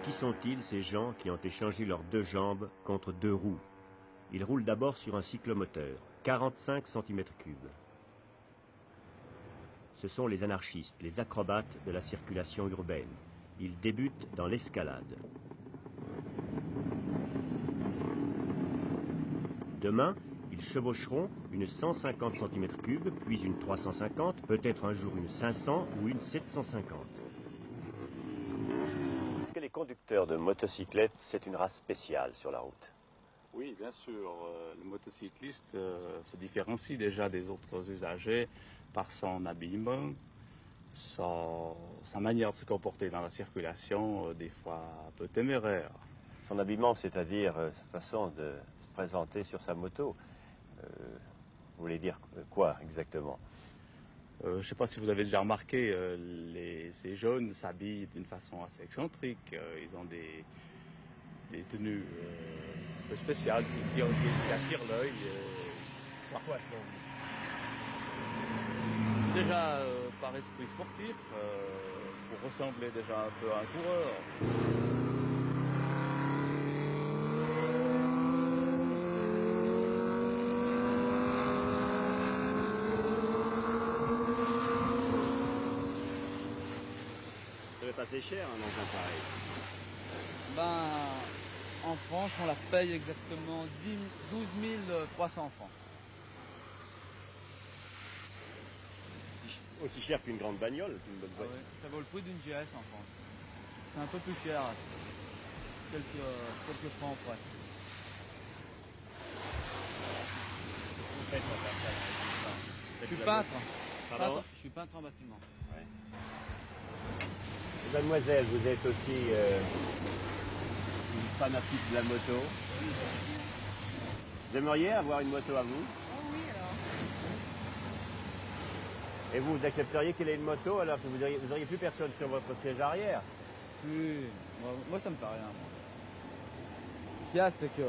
Qui sont-ils, ces gens qui ont échangé leurs deux jambes contre deux roues? Ils roulent d'abord sur un cyclomoteur, 45 cm3. Ce sont les anarchistes, les acrobates de la circulation urbaine. Ils débutent dans l'escalade. Demain, ils chevaucheront une 150 cm3, puis une 350, peut-être un jour une 500 ou une 750. Est-ce que les conducteurs de motocyclettes, c'est une race spéciale sur la route? Oui, bien sûr. Le motocycliste se différencie déjà des autres usagers par son habillement, sa manière de se comporter dans la circulation, des fois un peu téméraire. Son habillement, c'est-à-dire sa façon de se présenter sur sa moto. Vous voulez dire quoi exactement? Je ne sais pas si vous avez déjà remarqué, ces jeunes s'habillent d'une façon assez excentrique. Ils ont des tenues un peu spéciales qui attirent l'œil. Pourquoi selon vous? Déjà par esprit sportif, pour ressembler déjà un peu à un coureur. Ça va passer cher un engin pareil. Ben, en France, on la paye exactement 12 300 francs. Aussi cher qu'une grande bagnole, qu'une bonne voiture. Ouais, ça vaut le prix d'une GS en France. C'est un peu plus cher, quelques francs près. Vous faites pour faire ça. Je suis peintre. Pardon? Je suis peintre en bâtiment. Ouais. Mademoiselle, vous êtes aussi une fanatique de la moto. Vous aimeriez avoir une moto à vous? Oh oui, alors. Et vous accepteriez qu'il ait une moto alors que vous auriez plus personne sur votre siège arrière? Oui, moi ça me fait rien. Moi. Ce qu'il y a, c'est que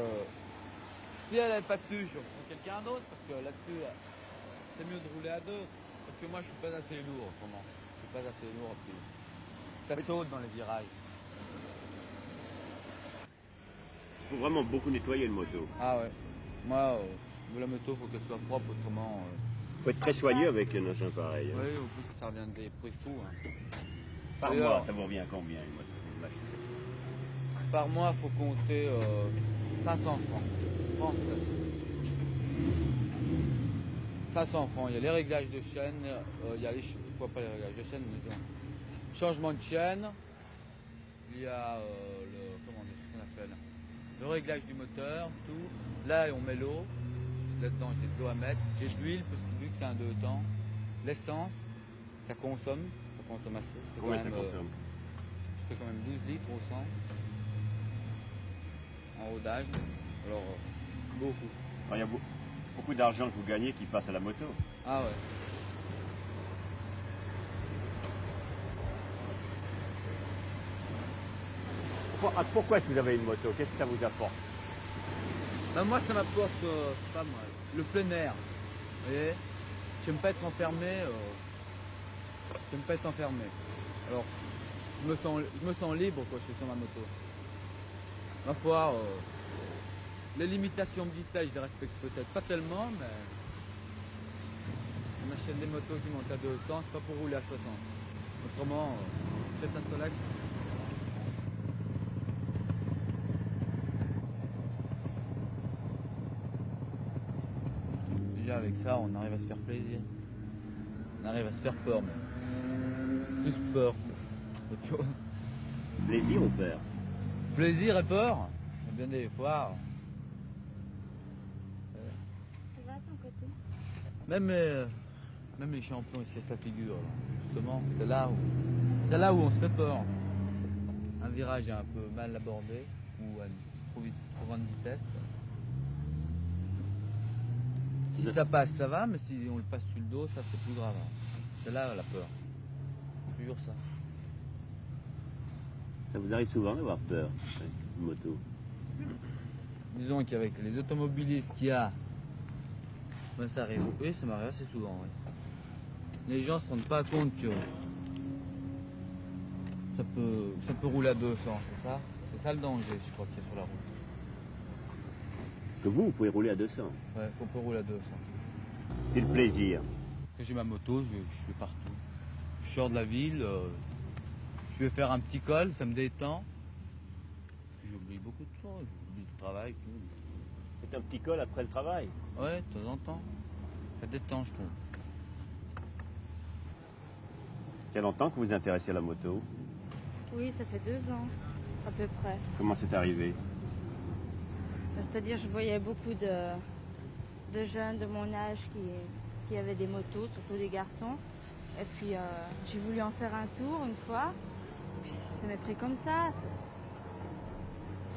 si elle n'est pas dessus, je prends quelqu'un d'autre parce que là-dessus, c'est mieux de rouler à deux. Parce que moi, je suis pas assez lourd. Comment? Je suis pas assez lourd. Puis ça saute dans les virages. Il faut vraiment beaucoup nettoyer une moto. Ah ouais. Moi, la moto, faut qu'elle soit propre, autrement. Il faut être très soigneux avec un engin pareil. Hein. Oui, au plus ça revient des prix fous. Hein. Par Et mois, ça vous revient combien une moto, une machine? Par mois, il faut compter 500 francs. 500 francs. Il y a les réglages de chaîne, il y a quoi pas les réglages de chaîne, mais non. Changement de chaîne. Il y a ce qu'on appelle le réglage du moteur, tout. Là, on met l'eau. Là-dedans, j'ai de l'eau à mettre. J'ai de l'huile, parce que vu que c'est un 2 temps. L'essence, ça consomme assez. Combien ça consomme? Je fais quand même 12 litres au 100 en rodage. Alors, beaucoup. Alors, il y a beaucoup d'argent que vous gagnez qui passe à la moto. Ah ouais. Pourquoi est-ce que vous avez une moto? Qu'est-ce que ça vous apporte? Ben moi, ça m'apporte, je sais pas moi, le plein air. Vous voyez? J'aime pas être enfermé. J'aime pas être enfermé. Alors, je me sens libre quand je suis sur ma moto. Ma foi, les limitations de vitesse, je les respecte peut-être pas tellement, mais on achète des motos qui montent à 200, c'est pas pour rouler à 60. Autrement, faites un Solex. Déjà avec ça, on arrive à se faire plaisir. On arrive à se faire peur, mais plus peur qu'autre chose. Plaisir ou peur? Plaisir et peur. Bien des fois. Ça va à ton côté? Même les champions ils se laissent la figure. Là. Justement, c'est là où on se fait peur. Un virage est un peu mal abordé ou à trop grande vitesse. Si ça passe, ça va, mais si on le passe sur le dos, ça c'est plus grave. C'est là la peur. C'est toujours ça. Ça vous arrive souvent d'avoir peur avec une moto? Disons qu'avec les automobilistes qu'il y a, ben ça arrive. Oui, ça m'arrive assez souvent. Oui. Les gens ne se rendent pas compte que ça peut rouler à 200, c'est ça? C'est ça le danger, je crois, qu'il y a sur la route. Que vous pouvez rouler à 200. Ouais, qu'on peut rouler à 200. C'est le plaisir. Quand j'ai ma moto, je vais partout. Je sors de la ville, je vais faire un petit col, ça me détend. Puis j'oublie beaucoup de choses, j'oublie le travail, tout. C'est un petit col après le travail. Ouais, de temps en temps. Ça détend, je trouve. Il y a longtemps que vous vous intéressez à la moto. Oui, ça fait 2 ans, à peu près. Comment c'est arrivé? C'est-à-dire, je voyais beaucoup de jeunes de mon âge qui avaient des motos, surtout des garçons. Et puis, j'ai voulu en faire un tour une fois. Puis, ça m'est pris comme ça.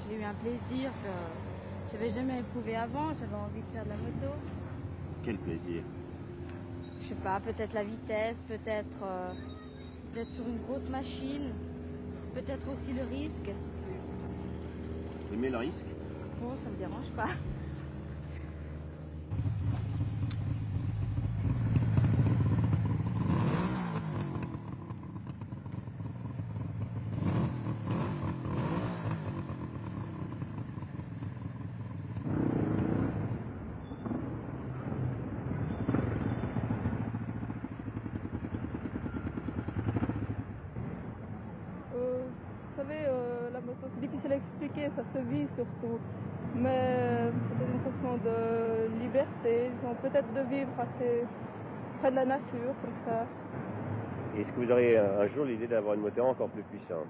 J'ai eu un plaisir que j'avais jamais éprouvé avant. J'avais envie de faire de la moto. Quel plaisir. Je sais pas, peut-être la vitesse, peut-être d'être sur une grosse machine, peut-être aussi le risque. Vous aimez le risque? Bon, ça me dérange pas. Vous savez, la moto, c'est difficile à expliquer, ça se vit surtout. Mais peut-être une sensation de liberté, disons, peut-être de vivre assez près de la nature, comme ça. Est-ce que vous aurez un jour l'idée d'avoir une moto encore plus puissante?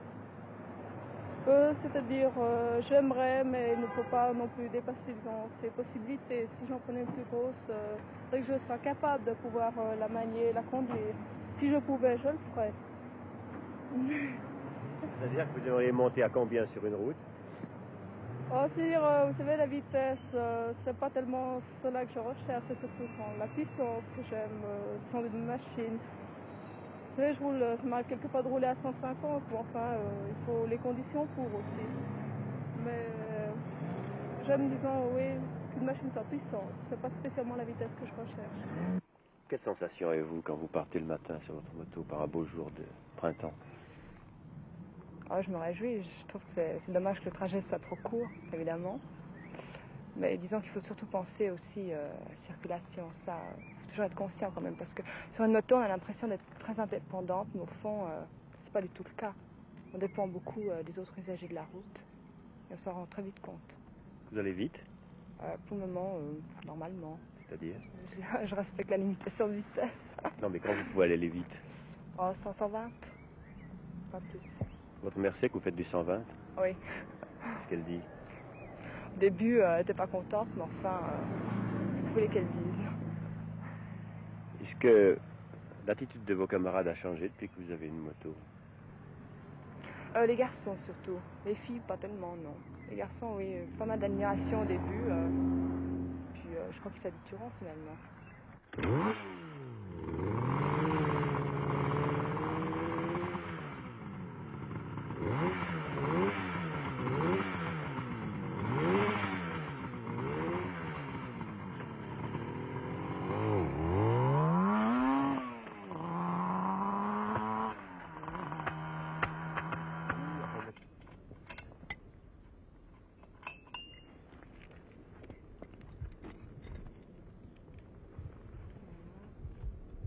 C'est-à-dire, j'aimerais, mais il ne faut pas non plus dépasser, disons, ces possibilités. Si j'en prenais une plus grosse, faudrait que je sois capable de pouvoir la manier, la conduire. Si je pouvais, je le ferais. C'est-à-dire que vous aimeriez monter à combien sur une route? Oh, c'est-à-dire, vous savez, la vitesse, c'est pas tellement cela que je recherche, c'est surtout la puissance que j'aime, dans une machine. Vous savez, ça m'arrive quelquefois de rouler à 150, mais enfin, il faut les conditions pour aussi. Mais j'aime, disons, oui, qu'une machine soit puissante. C'est pas spécialement la vitesse que je recherche. Quelle sensation avez-vous quand vous partez le matin sur votre moto par un beau jour de printemps? Oh, je me réjouis, je trouve que c'est dommage que le trajet soit trop court, évidemment. Mais disons qu'il faut surtout penser aussi à la circulation, ça, il faut toujours être conscient quand même, parce que sur une moto, on a l'impression d'être très indépendante, mais au fond, c'est pas du tout le cas. On dépend beaucoup des autres usagers de la route, et on s'en rend très vite compte. Vous allez vite? Pour le moment, normalement. C'est-à-dire? Je respecte la limitation de vitesse. Non, mais quand vous pouvez aller vite? Oh, 120, pas plus. Votre mère sait que vous faites du 120? Oui. Qu'est-ce qu'elle dit? Au début, elle n'était pas contente, mais enfin, qu'est-ce que vous voulez qu'elle dise? Est-ce que l'attitude de vos camarades a changé depuis que vous avez une moto? Les garçons surtout. Les filles, pas tellement, non. Les garçons, oui, pas mal d'admiration au début. Puis je crois qu'ils s'habitueront finalement.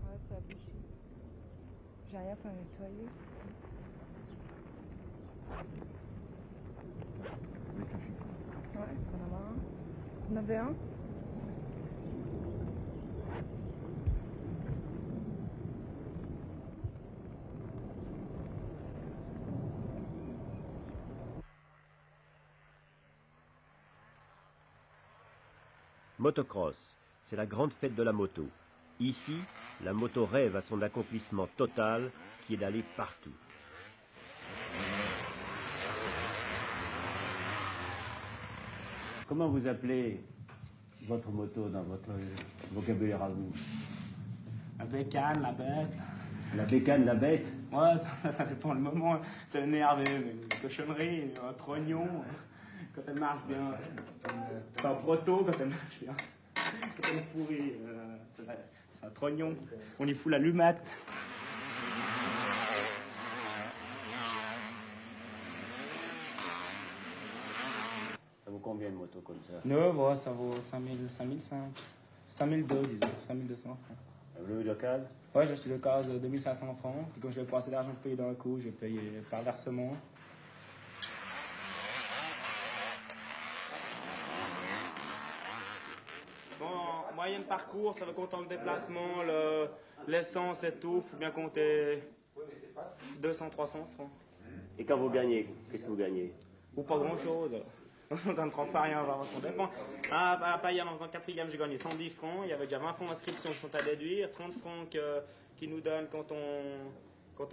Ouais, ça a bouché. J'ai rien pour nettoyer. Ouais, on en a un. On avait un? Motocross, c'est la grande fête de la moto. Ici, la moto rêve à son accomplissement total, qui est d'aller partout. Comment vous appelez votre moto dans votre vocabulaire à vous? La bécane, la bête. La bécane, la bête? Ouais, ça dépend le moment. C'est énervé, mais une cochonnerie, un trognon, quand elle marche bien. C'est un proto quand elle marche bien. Quand elle est pourrie, c'est un trognon. On y fout l'allumette. combien de motos comme ça? Neuve, ouais, ça vaut 5000, 5005. 5002, disons, 5200 francs. Vous avez eu d'occasion? Ouais, j'ai acheté le cas de 2500 francs. Puis quand je n'avais pas assez d'argent pour payer d'un coup, j'ai payé par versement. Bon, en moyenne parcours, ça va compter le déplacement, l'essence et tout, faut bien compter 200-300 francs. Et quand vous gagnez, qu'est-ce que vous gagnez? Ou pas grand-chose. On ne prend pas rien, ça dépend. Ah, pas hier, en quatrième, j'ai gagné 110 francs. Il y avait déjà 20 francs d'inscription qui sont à déduire, 30 francs qui nous donnent quand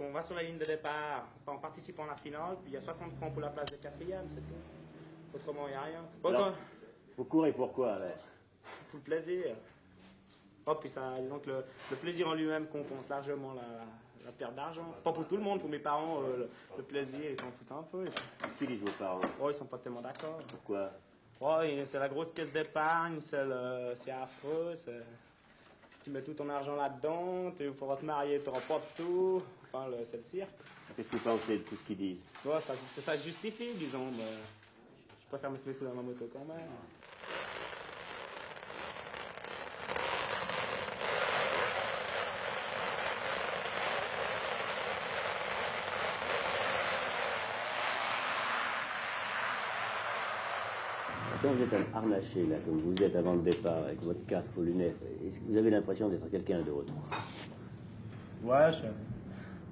on va sur la ligne de départ, en participant à la finale, puis il y a 60 francs pour la place de quatrième, c'est tout. Autrement, il n'y a rien. Bon, Alors, vous courez pourquoi, là? pour le plaisir. Oh, puis ça, donc le plaisir en lui-même compense largement la perte d'argent. Pas pour tout le monde, pour mes parents, le plaisir, ils s'en foutent un peu. Qu'est-ce qu'ils disent vos parents? Oh, ils sont pas tellement d'accord. Pourquoi? Oh, c'est la grosse caisse d'épargne, c'est affreux. Si tu mets tout ton argent là-dedans, tu pourras te marier, tu n'auras pas de sous. Enfin, c'est le cirque. Qu'est-ce que vous pensez de tout ce qu'ils disent? Ouais, ça se justifie, disons, mais je préfère mettre les sous dans ma moto quand même. Quand vous êtes harnaché, là, comme vous êtes avant le départ, avec votre casque, vos lunettes, est-ce que vous avez l'impression d'être quelqu'un d'autre? Ouais,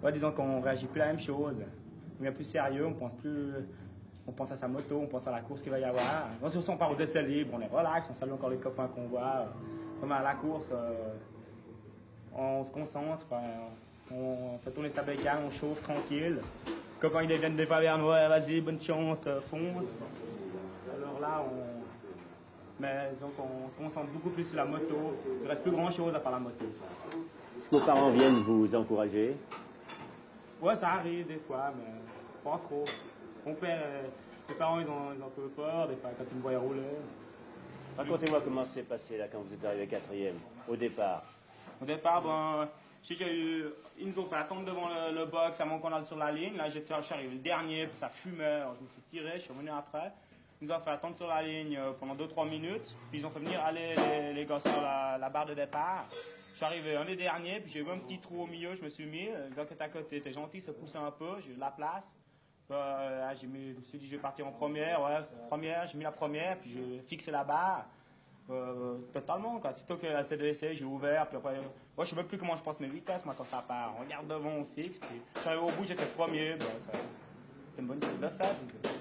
ouais, disons qu'on réagit plus à la même chose. On est plus sérieux, on pense à sa moto, on pense à la course qu'il va y avoir. Non, si on part aux essais libres, on est relax, on salue encore les copains qu'on voit. Comme à la course, on se concentre, on fait tourner sa bécane, on chauffe tranquille. Quand ils viennent des favernes, ouais, vas-y, bonne chance, fonce. Alors là, on se concentre beaucoup plus sur la moto. Il ne reste plus grand-chose à part la moto. Est-ce que vos parents viennent vous encourager? Ouais, ça arrive des fois, mais pas trop. Mon père, mes parents, ils ont un peu peur, des fois, quand ils me voient rouler. Racontez-moi comment ça s'est passé, là, quand vous êtes arrivé quatrième, au départ. Au départ, ils nous ont fait attendre devant le box avant qu'on aille sur la ligne. Là, je suis arrivé le dernier, puis ça fumait. Alors, je me suis tiré, je suis revenu après. Ils nous ont fait attendre sur la ligne pendant 2-3 minutes. Puis ils ont fait venir aller les gars sur la barre de départ. Je suis arrivé un des derniers, puis j'ai vu un petit trou au milieu, je me suis mis. Le gars qui était à côté était gentil, se poussait un peu, j'ai eu de la place. Je me suis dit, je vais partir en première, j'ai mis la première, puis j'ai fixé la barre. Totalement, quoi. Sitôt que la C2C, j'ai ouvert, puis après, moi je sais même plus comment je passe mes vitesses, moi, quand ça part. On regarde devant, on fixe, puis je suis arrivé au bout, j'étais premier, c'est une bonne chose de faire, disons.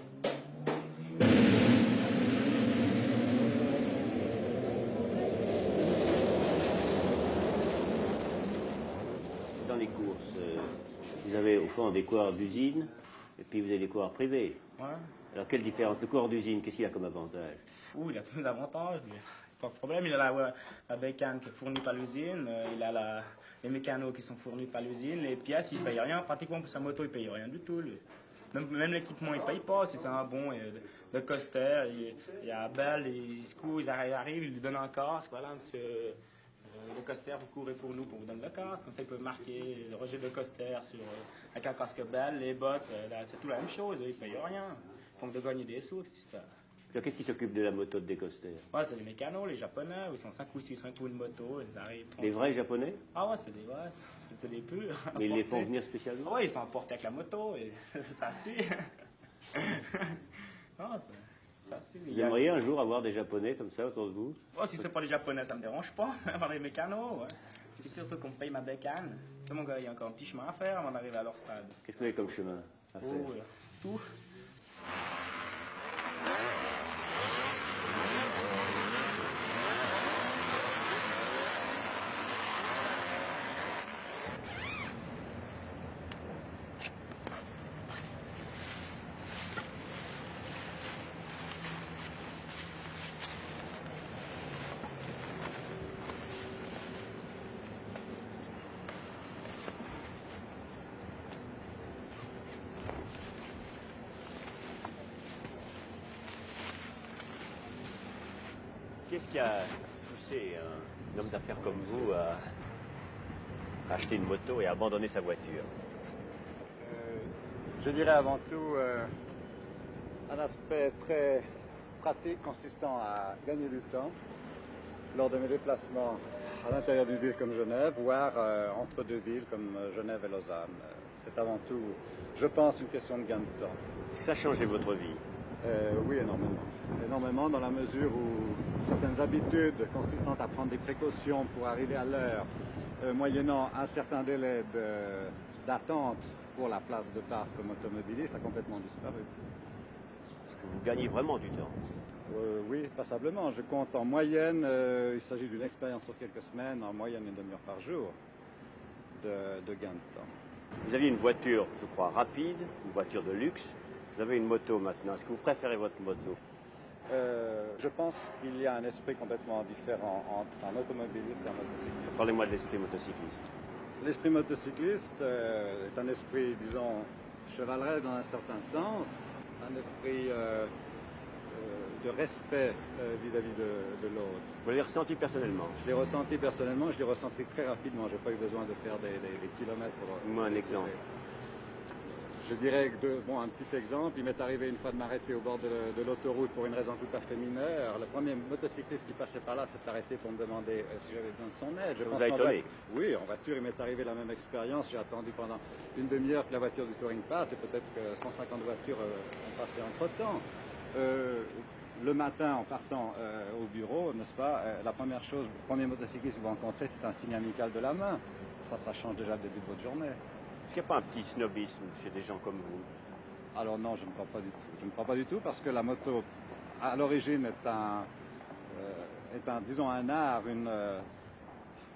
Dans les courses, vous avez au fond des coureurs d'usine, et puis vous avez des coureurs privés. Ouais. Alors, quelle différence? Le coureur d'usine, qu'est-ce qu'il a comme avantage? Il a tous les avantages, lui. Pas de problème, il a la bécane qui est fournie par l'usine, il a les mécanos qui sont fournis par l'usine, les pièces, il ne paye rien, pratiquement pour sa moto, il ne paye rien du tout, lui. Même l'équipement, il ne paye pas, si c'est un bon, le coaster, il y a Bell, ils arrivent, ils lui donnent un casque, voilà, monsieur, le coaster, vous courez pour nous, pour vous donner le casque, comme ça, il peut marquer le rejet de coaster avec un casque Bell, les bottes, c'est tout la même chose, ils ne payent rien. Ils font de gagner des sous, cette histoire. Qu'est-ce qui s'occupe de la moto de Décoster? Ouais, c'est les mécanos, les japonais, ils sont 5 ou 6 pour une moto, ils arrivent. Les vrais japonais? Ah ouais, c'est des purs. Mais ils les font venir spécialement? Ouais, ils sont emportés avec la moto, et ça suit. Non, ça suit. Vous aimeriez un jour avoir des japonais comme ça autour de vous? Ouais, si c'est pas les japonais, ça me dérange pas, avoir les mécanos, ouais. Puis surtout qu'on me paye ma bécane. C'est mon gars, il y a encore un petit chemin à faire avant d'arriver à leur stade. Qu'est-ce que vous avez comme chemin à faire? Oh, tout. Qu'est-ce qui a poussé un homme d'affaires comme vous à acheter une moto et à abandonner sa voiture? Je dirais avant tout un aspect très pratique consistant à gagner du temps lors de mes déplacements à l'intérieur d'une ville comme Genève, voire entre deux villes comme Genève et Lausanne. C'est avant tout, je pense, une question de gain de temps. Est-ce que ça a changé votre vie? Oui, énormément. Énormément dans la mesure où certaines habitudes consistant à prendre des précautions pour arriver à l'heure, moyennant un certain délai d'attente pour la place de parc comme automobiliste, a complètement disparu. Est-ce que vous gagnez vraiment du temps? Oui, passablement. Je compte en moyenne, il s'agit d'une expérience sur quelques semaines, en moyenne une demi-heure par jour de gain de temps. Vous aviez une voiture, je crois, rapide, une voiture de luxe. Vous avez une moto maintenant. Est-ce que vous préférez votre moto? Je pense qu'il y a un esprit complètement différent entre un automobiliste et un motocycliste. Parlez-moi de l'esprit motocycliste. L'esprit motocycliste est un esprit, disons, chevaleresque dans un certain sens, un esprit de respect vis-à-vis de l'autre. Vous l'avez ressenti personnellement? Je l'ai ressenti personnellement, je l'ai ressenti très rapidement. Je n'ai pas eu besoin de faire des kilomètres pour... Moi, un exemple. Je dirais que, bon, un petit exemple, il m'est arrivé une fois de m'arrêter au bord de l'autoroute pour une raison tout à fait mineure. Le premier motocycliste qui passait par là s'est arrêté pour me demander si j'avais besoin de son aide. Ça vous a étonné? Oui, en voiture, il m'est arrivé la même expérience. J'ai attendu pendant une demi-heure que la voiture du touring passe et peut-être que 150 voitures ont passé entre-temps. Le matin, en partant au bureau, n'est-ce pas, la première chose, le premier motocycliste que vous rencontrez, c'est un signe amical de la main. Ça change déjà le début de votre journée. Est-ce qu'il n'y a pas un petit snobisme chez des gens comme vous? Alors non, je ne crois pas du tout. Je ne crois pas du tout parce que la moto, à l'origine, est un, disons, un art,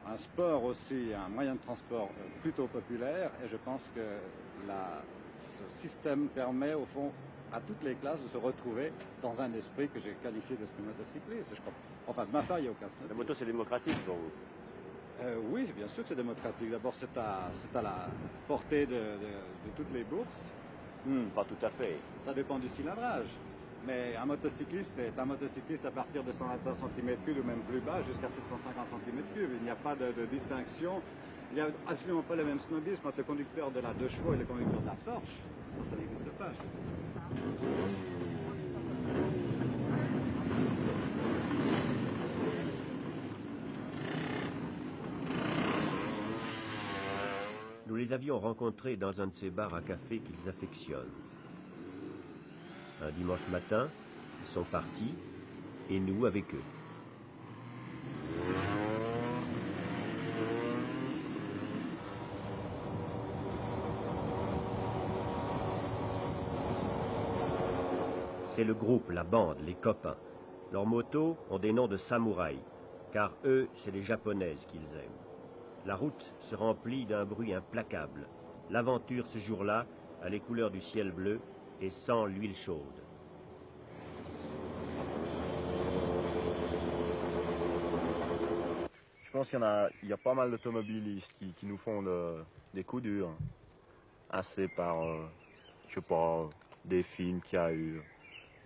un sport aussi, un moyen de transport plutôt populaire. Et je pense que ce système permet, au fond, à toutes les classes de se retrouver dans un esprit que j'ai qualifié d'esprit motocycliste. Je crois, enfin, de ma part, il n'y a aucun snobisme. La moto, c'est démocratique pour vous? Oui, bien sûr que c'est démocratique. D'abord, c'est à la portée de toutes les bourses. Pas tout à fait. Ça dépend du cylindrage. Mais un motocycliste est un motocycliste à partir de 125 cm3 ou même plus bas jusqu'à 750 cm3. Il n'y a pas de distinction. Il n'y a absolument pas le même snobisme entre le conducteur de la 2 chevaux et le conducteur de la Porsche. Ça n'existe pas. Nous les avions rencontrés dans un de ces bars à café qu'ils affectionnent. Un dimanche matin, ils sont partis, et nous avec eux. C'est le groupe, la bande, les copains. Leurs motos ont des noms de samouraïs, car eux, c'est les japonaises qu'ils aiment. La route se remplit d'un bruit implacable. L'aventure ce jour-là a les couleurs du ciel bleu et sent l'huile chaude. Je pense qu'il y a pas mal d'automobilistes qui nous font des coups durs. Assez par, je sais pas, des films qu'il y a eu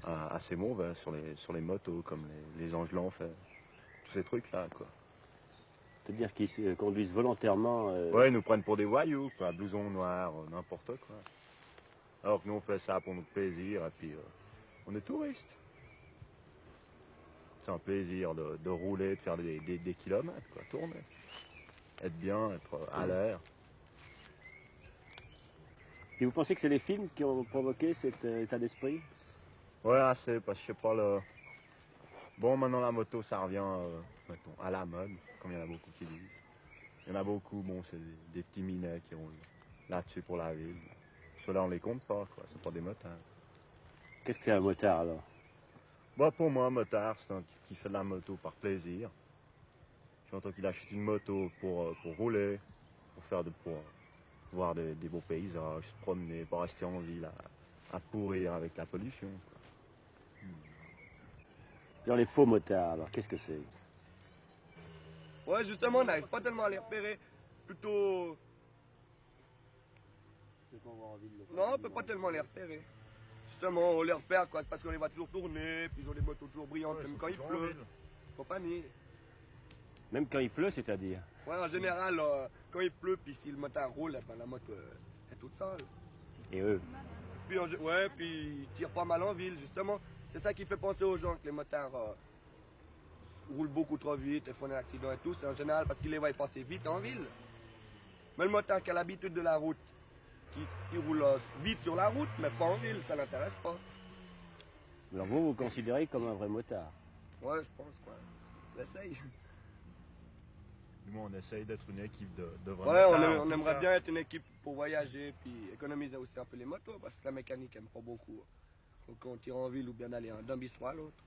assez mauvais sur les motos, comme les Anges l'Enfer. Tous ces trucs-là, quoi. C'est-à-dire qu'ils conduisent volontairement... Ouais, ils nous prennent pour des voyous, quoi, blouson noir, n'importe quoi. Alors que nous, on fait ça pour notre plaisir, et puis on est touristes. C'est un plaisir de rouler, de faire des kilomètres, quoi, tourner. Être bien, être à l'air. Et vous pensez que c'est les films qui ont provoqué cet état d'esprit? Ouais, assez, parce que je sais pas, bon, maintenant la moto, ça revient, mettons, à la mode, comme il y en a beaucoup qui disent. Il y en a beaucoup, bon, c'est des petits minets qui roulent là-dessus pour la ville. Ceux-là, on les compte pas, quoi, c'est pas des motards. Qu'est-ce que c'est un motard, alors? Bah, pour moi, un motard, c'est un type qui fait de la moto par plaisir. J'entends qu'il achète une moto pour rouler, pour voir des beaux paysages, se promener, pas rester en ville à pourrir avec la pollution, quoi. Dans les faux motards, alors, qu'est-ce que c'est? Ouais, justement, on n'arrive pas tellement à les repérer. Plutôt... Non, on peut pas tellement les repérer. Justement, on les repère quoi, parce qu'on les voit toujours tourner, puis ils ont des motos toujours brillantes, même quand il pleut. Faut pas nier. Même quand il pleut, c'est-à-dire? Ouais, en général, quand il pleut, puis si le motard roule, ben, la moto est toute seule. Et eux? Puis, ouais, puis ils tirent pas mal en ville, justement. C'est ça qui fait penser aux gens que les motards roulent beaucoup trop vite et font des accidents et tout. C'est en général parce qu'ils les voient passer vite en ville. Mais le motard qui a l'habitude de la route, qui roule vite sur la route, mais pas en ville, ça l'intéresse pas. Alors vous, vous considérez comme un vrai motard? Ouais, je pense, quoi. J'essaye. Nous, on essaye d'être une équipe de vrais Ouais, motards, on en tout aimerait cas. bien être une équipe pour voyager, puis économiser aussi un peu les motos, parce que la mécanique aime pas beaucoup. Donc on tire en ville ou bien aller d'un bistrot à l'autre.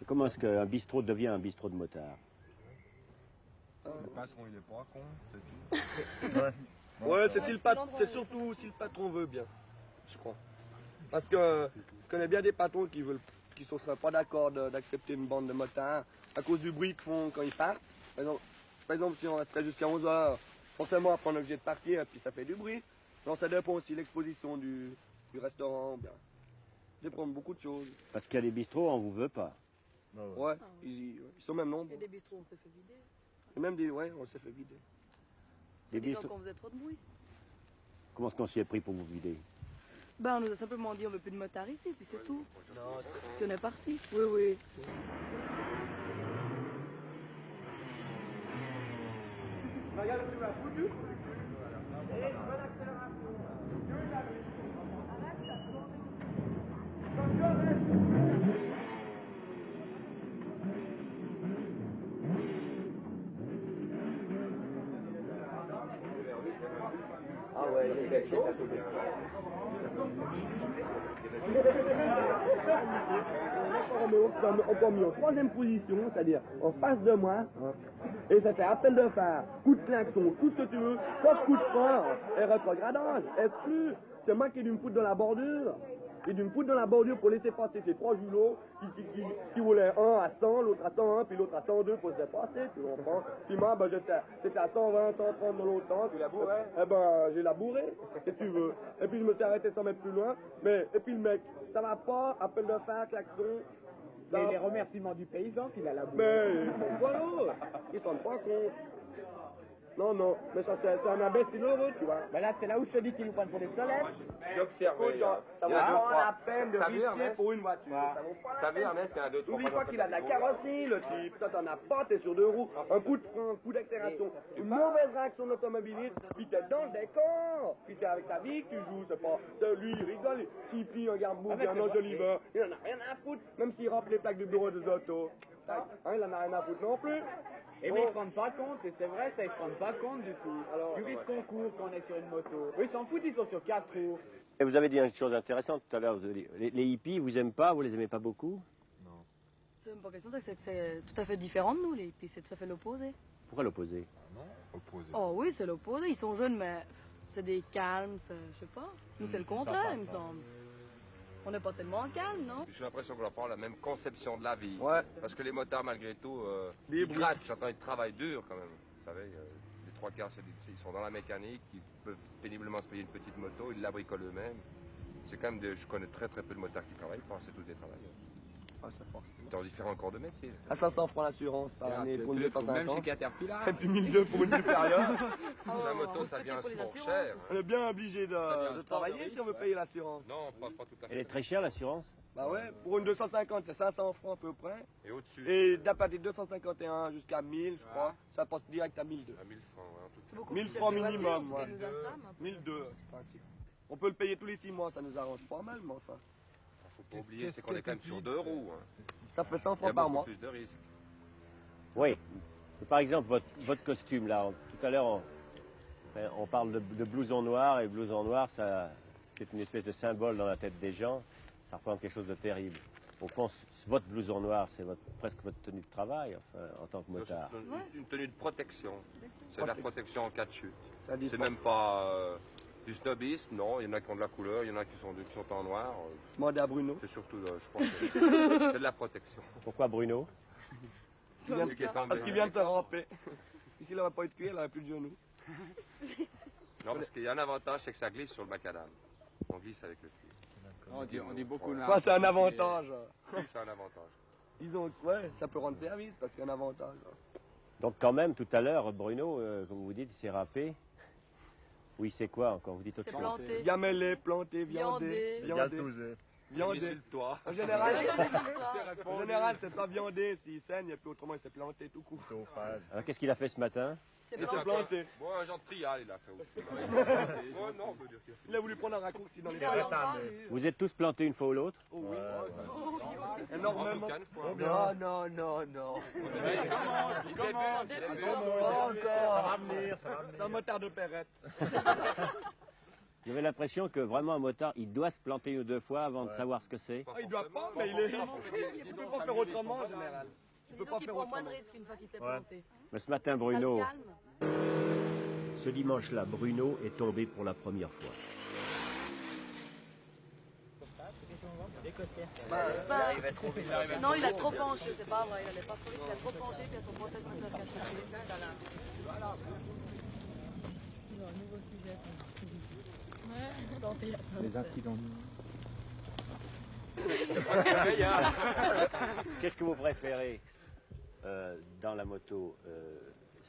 Et comment est-ce qu'un bistrot devient un bistrot de motard? Le patron, il est pas con, c'est tout. Ouais, c'est surtout si le patron veut bien, je crois. Parce que je connais bien des patrons qui ne seraient pas d'accord d'accepter une bande de motards à cause du bruit qu'ils font quand ils partent. Par exemple, si on resterait jusqu'à 11 h, forcément après on est obligé de partir et puis ça fait du bruit. Donc ça dépend aussi de l'exposition du restaurant. Bien. Ça dépend de beaucoup de choses. Parce qu'il y a des bistrots, on vous veut pas. Ouais, ils sont même nombreux. Et des bistrots, on s'est fait vider. Et même des, ouais, on s'est fait vider. Des Disant bistrots. qu'on faisait trop de bruit. Comment est-ce qu'on s'y est pris pour vous vider? Ben, on nous a simplement dit on veut plus de motards ici, puis c'est tout. Non, Puis on est parti. Oui, oui. regarde, tu m'as foutu. Ah ouais, c'est encore mis en troisième position, c'est-à-dire en face de moi, et ça fait appel de phare, coup de klaxon, tout ce que tu veux, sauf coup de frein et rétrogradage, exclu. C'est moi qui ai dû me foutre dans la bordure. J'ai dû me foutre dans la bordure pour laisser passer ces trois julots qui roulaient un à 100, l'autre à 101, puis l'autre à 102 pour se dépasser, tu comprends? Puis moi, ben, j'étais à 120, 130 dans l'autre sens. Tu l'as bourré? Eh ben, j'ai labouré, si tu veux. Et puis je me suis arrêté 100 mètres plus loin. Et puis le mec, ça va pas, appel de phare, klaxon. Et les remerciements du paysan s'il a labouré. Mais voilà, ils s'en rendent pas compte. Non, mais ça c'est un imbécile heureux, tu vois. Ben là, c'est là où je te dis qu'ils nous prennent pour des solettes. J'observe. Ça vaut pas la peine de risquer pour une voiture. Ça vaut pas la peine. Ernest, qu'il y en a deux, trois. N'oublie pas qu'il a de la carrosserie, le type. Toi, t'en as pas, t'es sur deux roues. Un coup de frein, un coup d'accélération, une mauvaise réaction de l'automobiliste, puis t'es dans le décor. Puis c'est avec ta vie que tu joues, c'est pas. Lui, il rigole, s'il plie un garde-boue, bien un enjoliveur, il en a rien à foutre, même s'il remplit les plaques du bureau des autos. Il en a rien à foutre non plus. Et mais ils se rendent pas compte, et c'est vrai, ça, ils se rendent pas compte du tout. Alors, du risque qu'on court quand on est sur une moto. Eux, ils s'en foutent, ils sont sur 4 roues. Et vous avez dit une chose intéressante tout à l'heure. Les hippies, vous aimez pas, vous les aimez pas beaucoup? C'est même pas question de ça, c'est que c'est tout à fait différent de nous, les hippies, c'est tout à fait l'opposé. Pourquoi l'opposé? Oh oui, c'est l'opposé, ils sont jeunes, mais c'est des calmes, je sais pas. Nous, c'est le contraire, il me semble. On n'est pas tellement calme, non? J'ai l'impression qu'on n'a pas la même conception de la vie. Ouais. Parce que les motards, malgré tout, Des ils bruits. grattent. J'entends, ils travaillent dur quand même. Vous savez, les trois quarts, ils sont dans la mécanique, ils peuvent péniblement se payer une petite moto, ils la bricolent eux-mêmes. C'est quand même je connais très très peu de motards qui travaillent, c'est tous des travailleurs. Ah, c'est fort. Dans différents corps de métier. À 500 francs l'assurance par année pour une Même chez 250. Caterpillar. Et puis 1200 pour une supérieure. La moto, ça devient un sport cher. On est bien obligé devient un de sport travailler de risque, si on veut ouais. payer l'assurance. Non, pas tout à Elle est fait. très chère, l'assurance? Bah ouais, pour une 250, c'est 500 francs à peu près. Et au-dessus, Et d'après des 251 jusqu'à 1000, je crois, ça passe direct à 1002. à 1000 francs, ouais, en tout C'est cas. beaucoup 1000 plus francs cher que les minimum, voitures, ouais. parce qu'elles nous assoment un peu. 1002, c'est principe. On peut le payer tous les 6 mois, ça nous arrange pas mal, mais enfin. Faut pas oublier, c'est qu'on est quand même sur deux roues. Hein. Ça fait 100 Il y a francs par beaucoup mois. plus de risques. Oui. Par exemple, votre costume, là, tout à l'heure, on parle de blouson noir, et blouson noir, c'est une espèce de symbole dans la tête des gens. Ça représente quelque chose de terrible. Au fond, votre blouson noir, c'est presque votre tenue de travail, enfin, en tant que motard. C'est une tenue de protection. C'est de la protection en cas de chute. Ça dit C'est pas. même pas du snobisme, non. Il y en a qui ont de la couleur, il y en a qui sont en noir. Demandez à Bruno. C'est surtout, je crois, que c'est de la protection. Pourquoi Bruno? Celui qui est tombé. Parce qu'il vient de se ramper. Et s'il n'avait pas eu de cuir, il n'aurait plus de genoux. Non, parce qu'il y a un avantage, c'est que ça glisse sur le macadam. On glisse avec le cuir. On dit beaucoup de Enfin, c'est un avantage. Oui, c'est un avantage. Ouais, ça peut rendre service parce qu'il y a un avantage. Donc quand même, tout à l'heure, Bruno, comme vous dites, il s'est râpé. Oui, c'est quoi encore? Vous dites autre C'est chose? planté. Gamellé, planté, viandé. Viandé. Viandé. Mis Viandé. sur le toit. En général, c'est pas viandé s'il saigne, et puis autrement, il s'est planté tout court. Alors, qu'est-ce qu'il a fait ce matin? C'est Il s'est planté. Bon, un genre de trial, il a fait aussi. Ouais, non, on peut dire que... Il a voulu prendre un raccourci dans les J'ai entendu. Vous êtes tous plantés une fois ou l'autre? Oh oui. En Énormément. tout cas, une fois. Non, non, non. Il commence. Encore. C'est un motard de Perrette. J'avais l'impression que vraiment un motard, il doit se planter une ou deux fois avant de savoir ce que c'est. Ah, il doit pas, mais il ne peut pas faire autrement en général. Il peut Disons pas qu'il faire prend moins autrement. de risques une fois qu'il s'est planté. Mais ce matin, Ça Bruno, le calme. ce dimanche-là, Bruno est tombé pour la première fois. Non, il a trop penché, c'est pas vrai, il allait pas trop vite, il a trop penché, puis il a son protège-moteur qui a chauffé, ça l'a... Les incidents. Qu'est-ce que vous préférez dans la moto?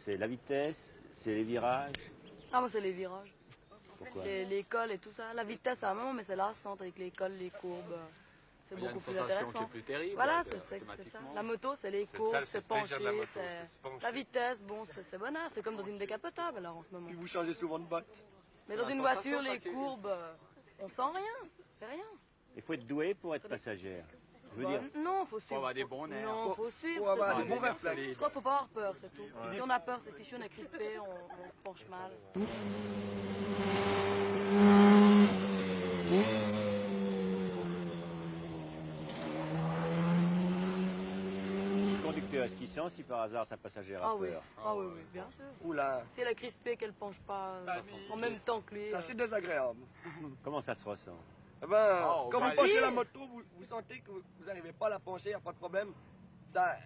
C'est la vitesse? C'est les virages? Ah, moi, c'est les virages. Pourquoi? Les cols et tout ça. La vitesse, à un moment, mais c'est lassante avec les cols, les courbes. C'est beaucoup plus intéressant. Voilà, c'est ça. La moto, c'est les courbes, c'est pencher, c'est... La vitesse, bon, c'est bonheur. C'est comme dans une décapotable, alors, en ce moment. Puis vous changez souvent de botte. Mais dans une voiture, les courbes, on sent rien, c'est rien. Il faut être doué pour être passagère. Je veux Bah, dire, non, faut suivre. Faut avoir des bons nerfs. Non, faut suivre. Faut avoir c'est des tout. bons réflexes. Je crois qu'il faut pas avoir peur, c'est tout. Si on a peur, c'est fichu, on est crispé, on penche mal. le conducteur, est-ce qu'il sent si par hasard sa passagère a Ah oui, peur? ah oui, oui, bien sûr. Oula, Si elle est crispée, qu'elle penche pas en même temps que lui. c'est assez désagréable. Comment ça se ressent? Eh ben, Oh, quand bah, vous penchez oui. la moto, vous sentez que vous n'arrivez pas à la pencher, il n'y a pas de problème. Ça...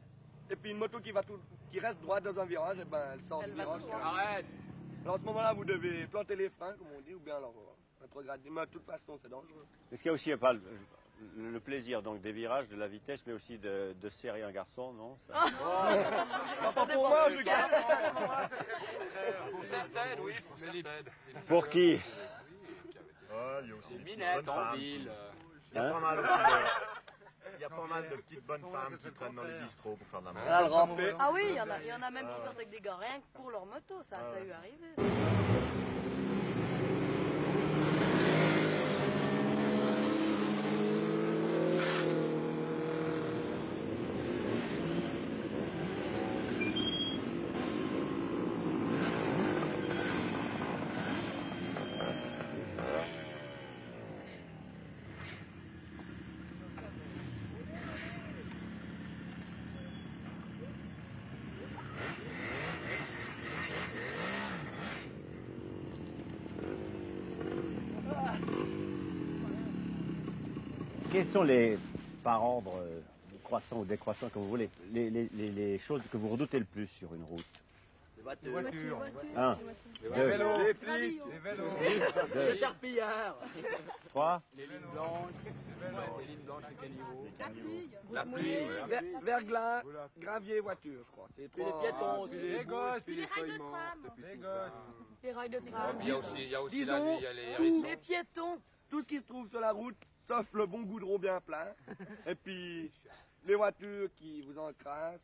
Et puis une moto qui reste droite dans un virage, eh ben, elle sort Elle du va virage. tout droit. Arrête. Alors à ce moment-là, vous devez planter les freins, comme on dit, ou bien alors rétrograder. Mais de toute façon, c'est dangereux. Est-ce qu'il y a aussi pas le plaisir donc des virages, de la vitesse, mais aussi de serrer un garçon, non? Ça- Pas pour moi, en tout cas. Pour certaines, oui, pour certaines. Pour qui? Il y a aussi des petites Minette bonnes en femmes. ville. Il y a Hein? pas mal aussi de... Il y a pas mal de petites bonnes femmes qui traînent dans les bistrots pour faire de la moto. Ah, le rampé. Ah oui, il y en a même qui sortent avec des gars rien que pour leur moto, ça a eu arrivé. Quels sont les, par ordre croissant ou décroissant, comme vous voulez, les choses que vous redoutez le plus sur une route? Les voitures. Un, Les deux, vélos, les flics, les vélos. deux, torpillards. trois. Les lignes blanches. Les lignes blanches, les caniveaux. La pluie. Verglas, gravier, voiture, je crois. C'est Puis les trois- piétons. Les gosses, Les rails de tram. les gosses. Les rails de Ah, tram. puis il y a aussi Disons, la nuit, il y a les Les hérissons. piétons. Tout ce qui se trouve sur la route, sauf le bon goudron bien plein. Et puis, les voitures qui vous encrassent.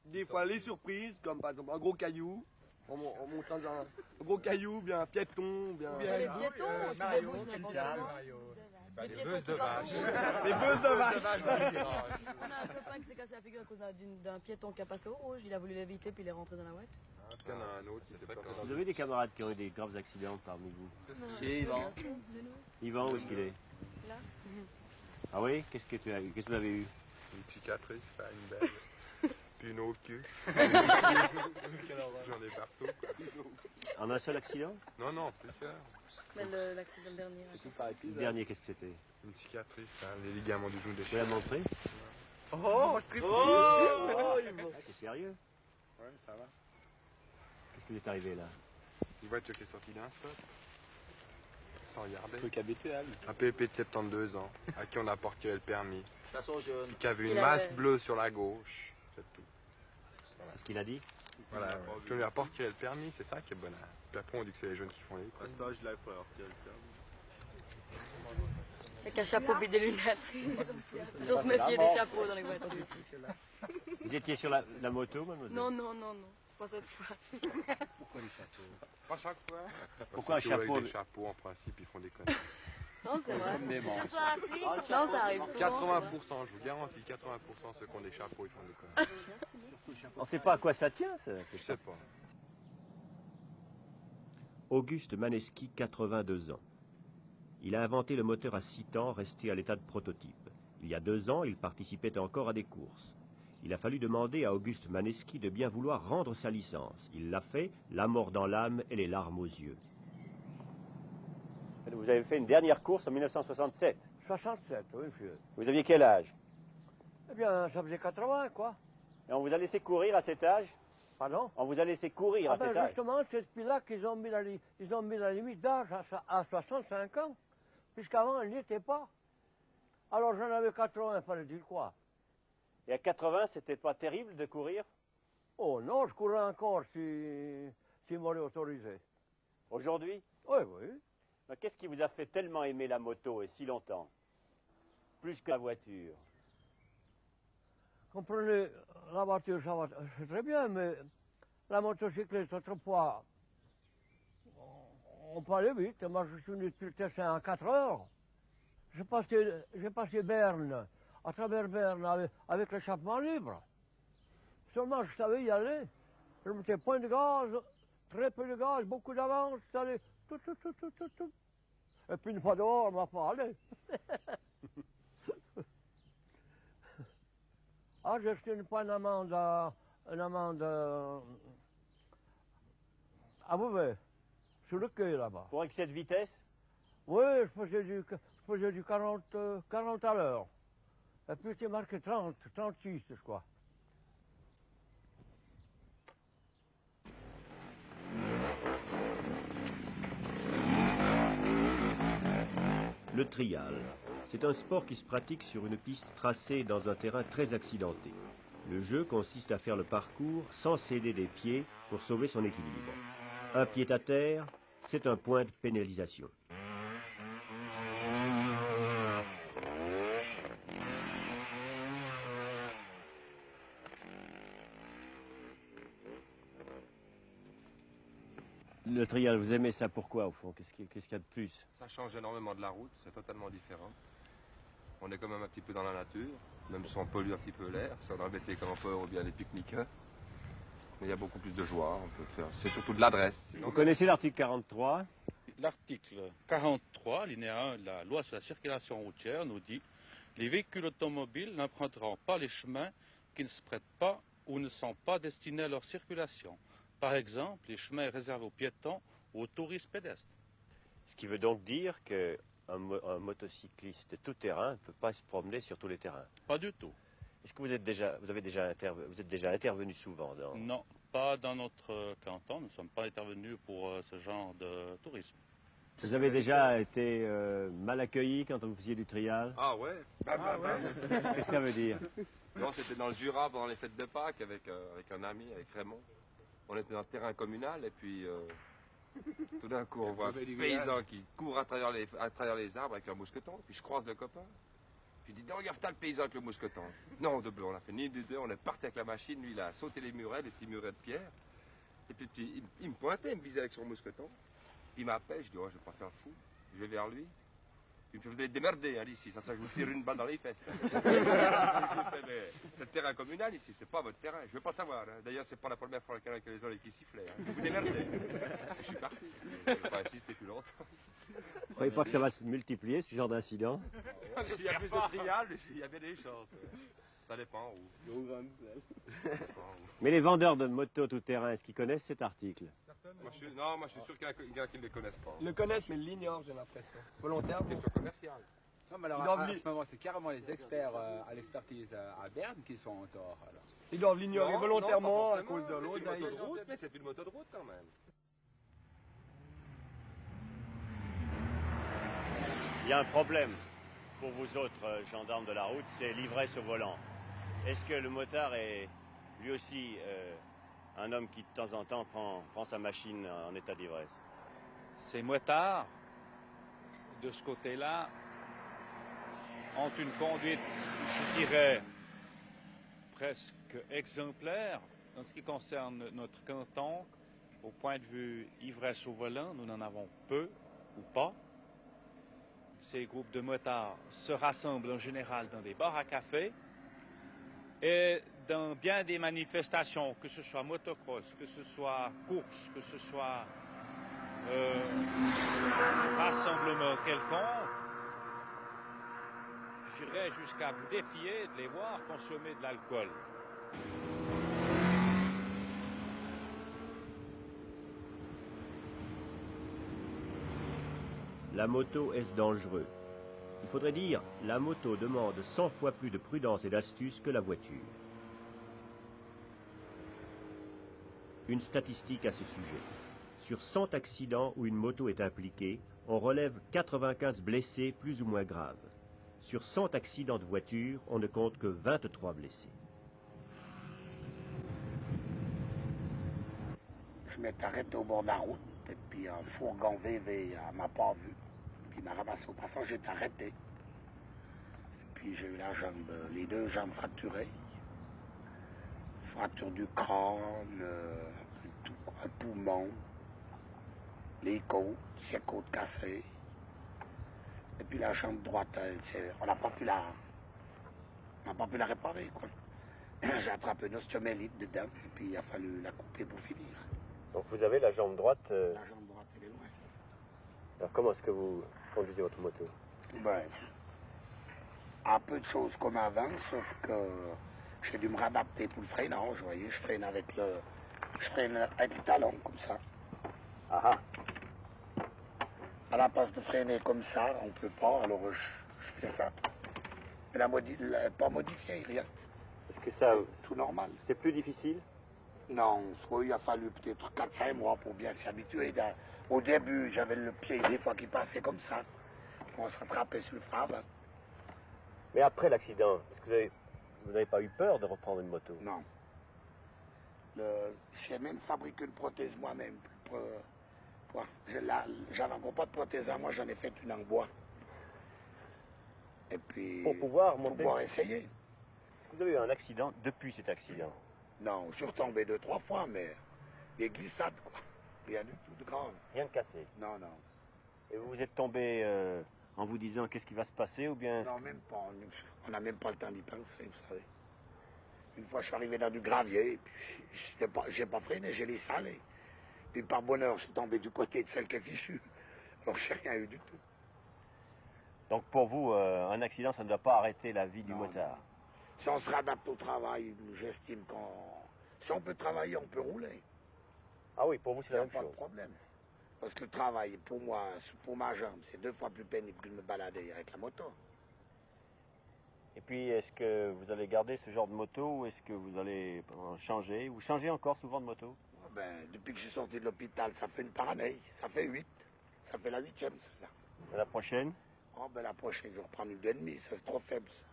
Des fois, les surprises, comme par exemple un gros caillou. En montant dans un gros caillou, bien un piéton, bien... Les piétons, qui débouchent n'importe comment. Les beuses de vache. Les beuses de vache. On a un copain qui s'est cassé la figure à cause d'un piéton qui a passé au rouge. Il a voulu l'éviter puis il est rentré dans la ouette. En tout cas, il y en a un autre, c'était pas Vous avez des camarades qui ont eu des graves accidents parmi vous? Chez Yvan. Yvan, où est-ce qu'il est? Là. Ah oui? Qu'est-ce que vous avez eu? Une cicatrice, pas une belle. Puis une au cul. J'en ai partout. En un seul accident? Non, non, plusieurs. Mais l'accident dernier. C'est tout par Le épisode. dernier, qu'est-ce que c'était? Une cicatrice, hein, les ligaments du genou Vous déchirés. la montrer? Oh, strip. Ah, c'est sérieux? Ouais, ça va. Qu'est-ce qui vous est arrivé là? Une voiture qui est sortie d'un stop. Sans regarder. Truc habituel. Un pépé de 72 ans, à qui on a porté le permis. Façon jaune. Qui avait qu'il une masse avait- bleue sur la gauche. C'est tout. C'est ce qu'il a dit? Voilà, qui on lui a porté le permis, c'est ça qui est bonheur. Puis après, on dit que c'est les jeunes qui font les À cet âge-là, il faut avoir quel Avec un chapeau et des lunettes. J'ose méfier des chapeaux dans les voitures. Vous étiez sur la moto, mademoiselle? Non, non, non, non. Pas cette fois. Pourquoi les chapeaux? Pas chaque fois. Pourquoi un chapeau? Avec des chapeaux, en principe, ils font des conneries. Non, c'est vrai. Non, ça arrive souvent. 80%, je vous garantis, 80% ceux qui ont des chapeaux, ils font des conneries. On ne sait pas à quoi ça tient, ça. Je sais pas. Auguste Maneski, 82 ans. Il a inventé le moteur à 6 temps, resté à l'état de prototype. Il y a 2 ans, il participait encore à des courses. Il a fallu demander à Auguste Maneski de bien vouloir rendre sa licence. Il l'a fait, la mort dans l'âme et les larmes aux yeux. Vous avez fait une dernière course en 1967. 67, oui, monsieur. Vous aviez quel âge? Eh bien, ça faisait 80, quoi. Et on vous a laissé courir à cet âge? Pardon? On vous a laissé courir à cet âge? Justement, c'est depuis là qu'ils ont mis la limite d'âge à 65 ans, puisqu'avant, elle n'y était pas. Alors, j'en avais 80, fallait dire quoi. Et à 80, c'était pas terrible de courir? Oh non, je courais encore si m'aurait autorisé. Aujourd'hui? Oui, oui. Qu'est-ce qui vous a fait tellement aimer la moto et si longtemps? Plus que la voiture? Comprenez, la voiture, ça va, c'est très bien, mais la motocyclette, autrefois, on peut aller vite. Moi, je suis venu de Tessin en 4 heures. J'ai passé Berne, à travers Berne, avec l'échappement libre. Seulement, je savais y aller. Je mettais point de gaz, très peu de gaz, beaucoup d'avance, j'allais tout. Et puis une fois dehors, on m'a pas allé. Ah, j'ai acheté une amende à Beauvais, sur le quai là-bas. Pour excès de vitesse? Oui, je faisais du 40 à l'heure. Et puis c'est marqué 36, je crois. Le trial. C'est un sport qui se pratique sur une piste tracée dans un terrain très accidenté. Le jeu consiste à faire le parcours sans céder des pieds pour sauver son équilibre. Un pied à terre, c'est un point de pénalisation. Le trial, vous aimez ça pourquoi au fond? Qu'est-ce qu'il y a de plus? Ça change énormément de la route, c'est totalement différent. On est quand même un petit peu dans la nature, même si on pollue un petit peu l'air, ça embête les campeurs ou bien les pique-niqueurs. Mais il y a beaucoup plus de joie, on peut faire. C'est surtout de l'adresse. Vous connaissez l'article 43? L'article 43, alinéa 1 de la loi sur la circulation routière nous dit « Les véhicules automobiles n'emprunteront pas les chemins qui ne se prêtent pas ou ne sont pas destinés à leur circulation. Par exemple, les chemins réservés aux piétons ou aux touristes pédestres. » Ce qui veut donc dire qu'un motocycliste tout-terrain ne peut pas se promener sur tous les terrains? Pas du tout. Est-ce que vous êtes déjà intervenu souvent dans... Non, pas dans notre canton. Nous ne sommes pas intervenus pour ce genre de tourisme. Vous avez déjà été mal accueilli quand vous faisiez du trial? Ah ouais? Qu'est-ce que ça veut dire? Non, c'était dans le Jura pendant les fêtes de Pâques avec un ami, avec Raymond. On était dans le terrain communal et puis tout d'un coup on voit un paysan qui court à travers les arbres avec un mousqueton. Puis je croise le copain. Puis je dis, regarde le paysan avec le mousqueton. Non, de bleu, on a fait ni de deux, on est parti avec la machine. Lui, il a sauté les petits murets de pierre. Et puis il me pointait, il me visait avec son mousqueton. Il m'appelle, je dis, oh, je vais pas faire le fou. Je vais vers lui. Il me fait, vous allez démerder hein, ici, ça je vous tire une balle dans les fesses. Je lui fais, mais c'est le terrain communal ici, c'est pas votre terrain. Je veux pas savoir. Hein. D'ailleurs, c'est pas la première fois qu'il y a les gens qui sifflaient. Hein. Je vous démerdez. Je suis parti. Je ne vais pas insister plus longtemps. Vous croyez pas que ça va se multiplier, ce genre d'incident? S'il y a plus de trial, il y a bien des chances. Ça dépend où. Mais les vendeurs de motos tout-terrain, est-ce qu'ils connaissent cet article? Moi, je suis sûr qu'il y en a qui ne le connaissent pas. Ils le connaissent, mais ils l'ignorent, j'ai l'impression. Volontaire. Question commerciale. Non, mais alors, à ce moment, c'est carrément les experts à l'expertise à Berne qui sont en tort. Alors. Ils doivent l'ignorer volontairement à cause de l'autre. l'autre. C'est une moto de route, mais c'est une moto de route quand même. Il y a un problème pour vous autres gendarmes de la route, c'est l'ivresse au volant. Est-ce que le motard est lui aussi un homme qui de temps en temps prend sa machine en état d'ivresse. Ces motards, de ce côté-là, ont une conduite, je dirais, presque exemplaire en ce qui concerne notre canton. Au point de vue ivresse au volant, nous n'en avons peu ou pas. Ces groupes de motards se rassemblent en général dans des bars à café et dans bien des manifestations, que ce soit motocross, que ce soit course, que ce soit rassemblement quelconque, j'irais jusqu'à vous défier de les voir consommer de l'alcool. La moto est-ce dangereux? Il faudrait dire, la moto demande 100 fois plus de prudence et d'astuce que la voiture. Une statistique à ce sujet. Sur 100 accidents où une moto est impliquée, on relève 95 blessés plus ou moins graves. Sur 100 accidents de voiture, on ne compte que 23 blessés. Je m'étais arrêté au bord de la route, et puis un fourgon VV m'a pas vu. Puis il m'a ramassé au passage, j'étais arrêté. Et puis j'ai eu la jambe, les deux jambes fracturées. Fracture du crâne, un poumon, les côtes, ses côtes cassées. Et puis la jambe droite, on n'a pas pu la réparer, quoi. J'ai attrapé une ostéomélite dedans, et puis il a fallu la couper pour finir. Donc vous avez la jambe droite. La jambe droite, elle est loin. Alors comment est-ce que vous conduisez votre moto? Ben, un peu de choses comme avant, sauf que j'ai dû me réadapter pour le freinage, vous voyez, je freine avec le talon, comme ça. Ah ah. À la place de freiner comme ça, on ne peut pas, alors je fais ça. Mais pas modifié, rien. Est-ce que ça... Tout normal. C'est plus difficile? Non, il a fallu peut-être 4-5 mois pour bien s'y habituer. Au début, j'avais le pied des fois qui passait comme ça. On se rattrapait sur le frein. Mais après l'accident, est-ce que vous n'avez pas eu peur de reprendre une moto? Non. J'ai même fabriqué une prothèse moi-même. J'avais encore pas de prothèse à moi, j'en ai fait une en bois. Et puis, pour pouvoir essayer. Est-ce que vous avez eu un accident depuis cet accident? Non, je suis retombé 2-3 fois, mais des glissades, quoi. Rien du tout de grave. Rien de cassé? Non, non. Et vous vous êtes tombé en vous disant qu'est-ce qui va se passer ou bien... Non, même pas. On n'a même pas le temps d'y penser, vous savez. Une fois, je suis arrivé dans du gravier, et puis j'ai pas freiné, j'ai laissé aller. Puis par bonheur, je suis tombé du côté de celle qui est fichue. Alors, j'ai rien eu du tout. Donc pour vous, un accident, ça ne doit pas arrêter la vie du motard? Si on se réadapte au travail, j'estime si on peut travailler, on peut rouler. Ah oui, pour vous, c'est la même chose. Pas de problème. Parce que le travail, pour moi, pour ma jambe, c'est 2 fois plus pénible que de me balader avec la moto. Et puis, est-ce que vous allez garder ce genre de moto ou est-ce que vous allez en changer? Vous changez encore souvent de moto? Ben, depuis que je suis sorti de l'hôpital, ça fait une par année. Ça fait 8. Ça fait la 8e, celle-là. Et la prochaine? Oh, ben la prochaine, je reprends une 2,5. C'est trop faible, ça.